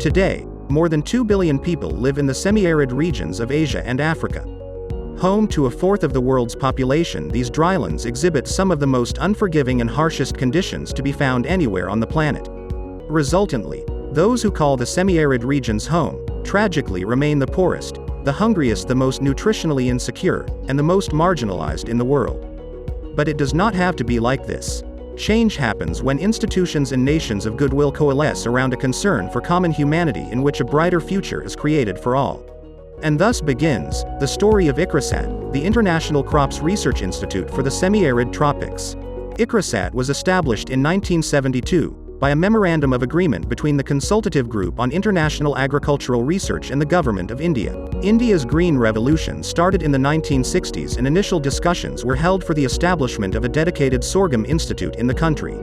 Today, more than 2 billion people live in the semi-arid regions of Asia and Africa. Home to a fourth of the world's population, these drylands exhibit some of the most unforgiving and harshest conditions to be found anywhere on the planet. Resultantly, those who call the semi-arid regions home, tragically remain the poorest, the hungriest, the most nutritionally insecure, and the most marginalized in the world. But it does not have to be like this. Change happens when institutions and nations of goodwill coalesce around a concern for common humanity in which a brighter future is created for all. And thus begins the story of ICRISAT, the International Crops Research Institute for the Semi-Arid Tropics. ICRISAT was established in 1972 by a memorandum of agreement between the Consultative Group on International Agricultural Research and the Government of India. India's Green Revolution started in the 1960s, and initial discussions were held for the establishment of a dedicated sorghum institute in the country.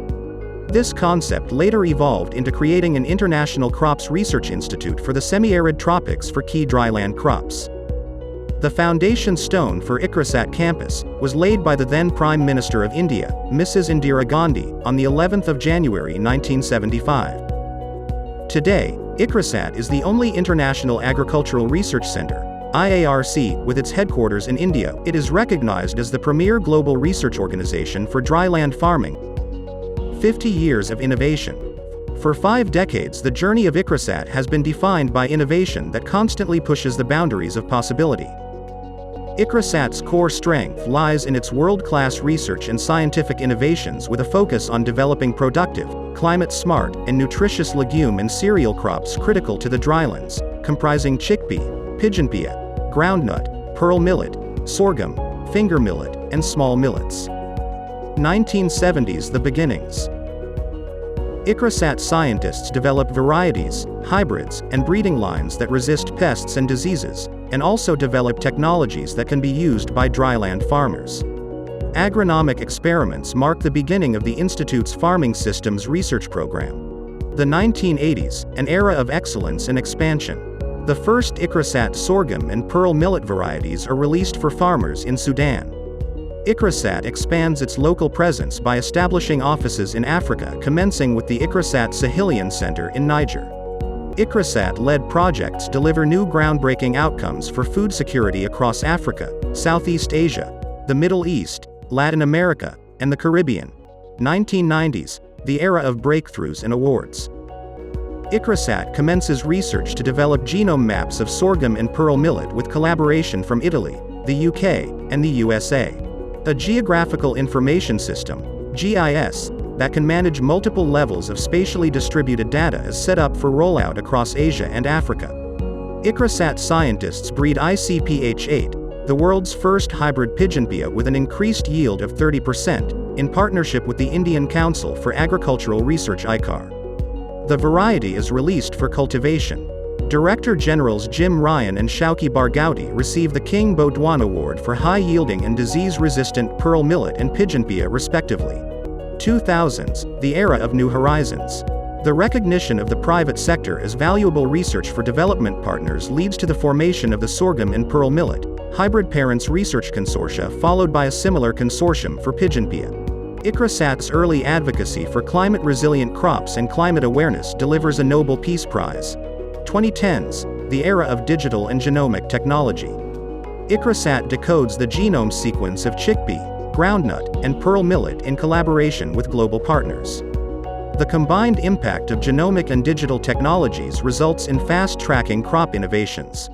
This concept later evolved into creating an International Crops Research Institute for the semi-arid tropics for key dryland crops. The foundation stone for ICRISAT campus was laid by the then Prime Minister of India, Mrs. Indira Gandhi, on the 11th of January 1975. Today, ICRISAT is the only international agricultural research center, IARC, with its headquarters in India. It is recognized as the premier global research organization for dryland farming. 50 years of innovation. For 5 decades, the journey of ICRISAT has been defined by innovation that constantly pushes the boundaries of possibility. ICRISAT's core strength lies in its world-class research and scientific innovations, with a focus on developing productive, climate-smart, and nutritious legume and cereal crops critical to the drylands, comprising chickpea, pigeonpea, groundnut, pearl millet, sorghum, finger millet, and small millets. 1970s, the beginnings. ICRISAT scientists develop varieties, hybrids, and breeding lines that resist pests and diseases, and also develop technologies that can be used by dryland farmers. Agronomic experiments mark the beginning of the Institute's farming systems research program. The 1980s, an era of excellence and expansion. The first ICRISAT sorghum and pearl millet varieties are released for farmers in Sudan. ICRISAT expands its local presence by establishing offices in Africa, commencing with the ICRISAT Sahelian Center in Niger. ICRISAT-led projects deliver new groundbreaking outcomes for food security across Africa, Southeast Asia, the Middle East, Latin America, and the Caribbean. 1990s, the era of breakthroughs and awards. ICRISAT commences research to develop genome maps of sorghum and pearl millet with collaboration from Italy, the UK, and the USA. A geographical information system, GIS, that can manage multiple levels of spatially distributed data is set up for rollout across Asia and Africa. ICRISAT scientists breed ICPH8, the world's first hybrid pigeonpea with an increased yield of 30%, in partnership with the Indian Council for Agricultural Research (ICAR). The variety is released for cultivation. Director Generals Jim Ryan and Shauki Barghouti receive the King Baudouin Award for high-yielding and disease-resistant pearl millet and pigeonpea respectively. 2000s, the era of new horizons. The recognition of the private sector as valuable research for development partners leads to the formation of the sorghum and pearl millet hybrid parents research consortia, followed by a similar consortium for pigeonpea. ICRISAT's early advocacy for climate-resilient crops and climate awareness delivers a Nobel Peace Prize. 2010s, the era of digital and genomic technology. ICRISAT decodes the genome sequence of chickpea, groundnut, and pearl millet in collaboration with global partners. The combined impact of genomic and digital technologies results in fast-tracking crop innovations.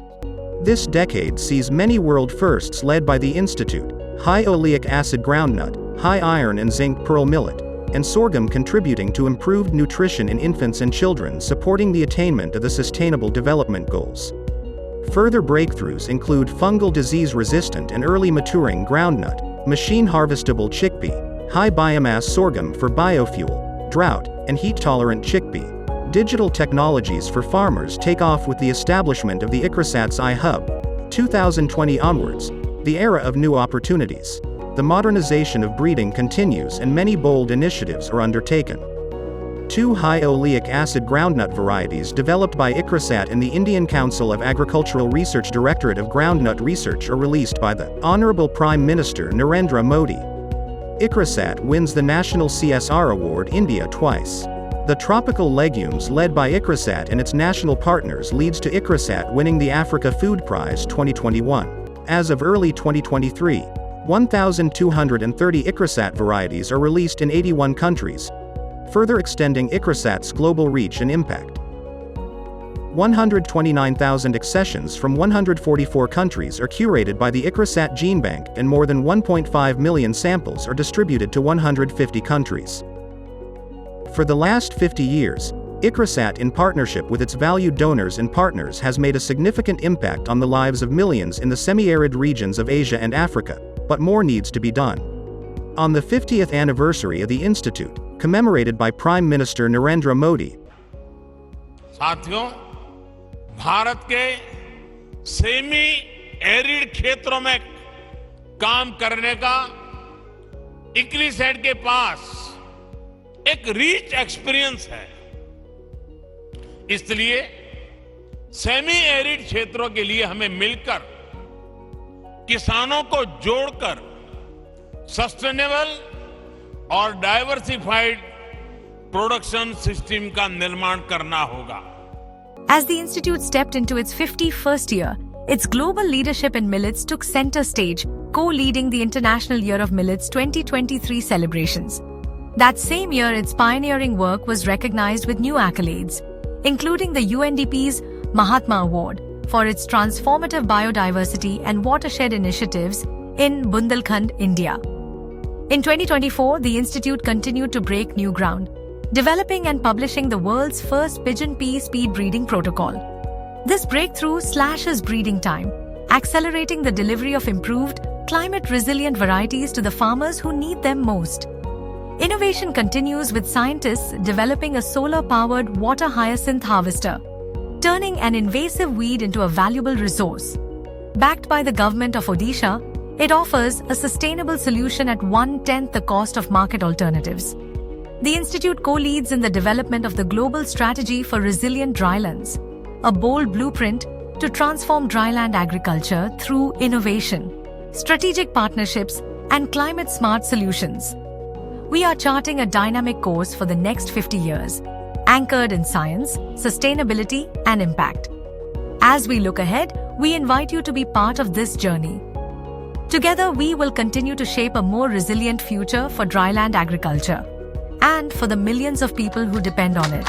This decade sees many world firsts led by the Institute: high oleic acid groundnut, high iron and zinc pearl millet, and sorghum contributing to improved nutrition in infants and children, supporting the attainment of the Sustainable Development Goals. Further breakthroughs include fungal disease-resistant and early maturing groundnut, machine-harvestable chickpea, high biomass sorghum for biofuel, drought, and heat-tolerant chickpea. Digital technologies for farmers take off with the establishment of the ICRISAT's iHub. 2020 onwards, the era of new opportunities. The modernization of breeding continues and many bold initiatives are undertaken. 2 high oleic acid groundnut varieties developed by ICRISAT and the Indian Council of Agricultural Research Directorate of Groundnut Research are released by the Honorable Prime Minister Narendra Modi. ICRISAT wins the National CSR Award India twice. The tropical legumes led by ICRISAT and its national partners leads to ICRISAT winning the Africa Food Prize 2021. As of early 2023, 1,230 ICRISAT varieties are released in 81 countries, further extending ICRISAT's global reach and impact. 129,000 accessions from 144 countries are curated by the ICRISAT Gene Bank, and more than 1.5 million samples are distributed to 150 countries. For the last 50 years, ICRISAT, in partnership with its valued donors and partners, has made a significant impact on the lives of millions in the semi-arid regions of Asia and Africa, but more needs to be done. On the 50th anniversary of the Institute, commemorated by Prime Minister Narendra Modi, साथियों, भारत के semi arid क्षेत्रों में काम करने का इक्रिसैट के पास एक rich experience है। इसलिए सेमी एरिड क्षेत्रों के लिए हमें मिलकर किसानों को जोड़कर सस्टेनेबल और डाइवर्सिफाइड प्रोडक्शन सिस्टम का निर्माण करना होगा। As the Institute stepped into its 51st year, its global leadership in millets took center stage, co-leading the International Year of Millets 2023 celebrations. That same year, its pioneering work was recognized with new accolades, including the UNDP's Mahatma Award for its transformative biodiversity and watershed initiatives in Bundelkhand, India. In 2024, the Institute continued to break new ground, developing and publishing the world's first pigeon pea speed breeding protocol. This breakthrough slashes breeding time, accelerating the delivery of improved, climate-resilient varieties to the farmers who need them most. Innovation continues with scientists developing a solar-powered water hyacinth harvester, turning an invasive weed into a valuable resource. Backed by the government of Odisha, it offers a sustainable solution at 1/10 the cost of market alternatives. The Institute co-leads in the development of the Global Strategy for Resilient Drylands, a bold blueprint to transform dryland agriculture through innovation, strategic partnerships, and climate-smart solutions. We are charting a dynamic course for the next 50 years, anchored in science, sustainability, and impact. As we look ahead, we invite you to be part of this journey. Together, we will continue to shape a more resilient future for dryland agriculture and for the millions of people who depend on it.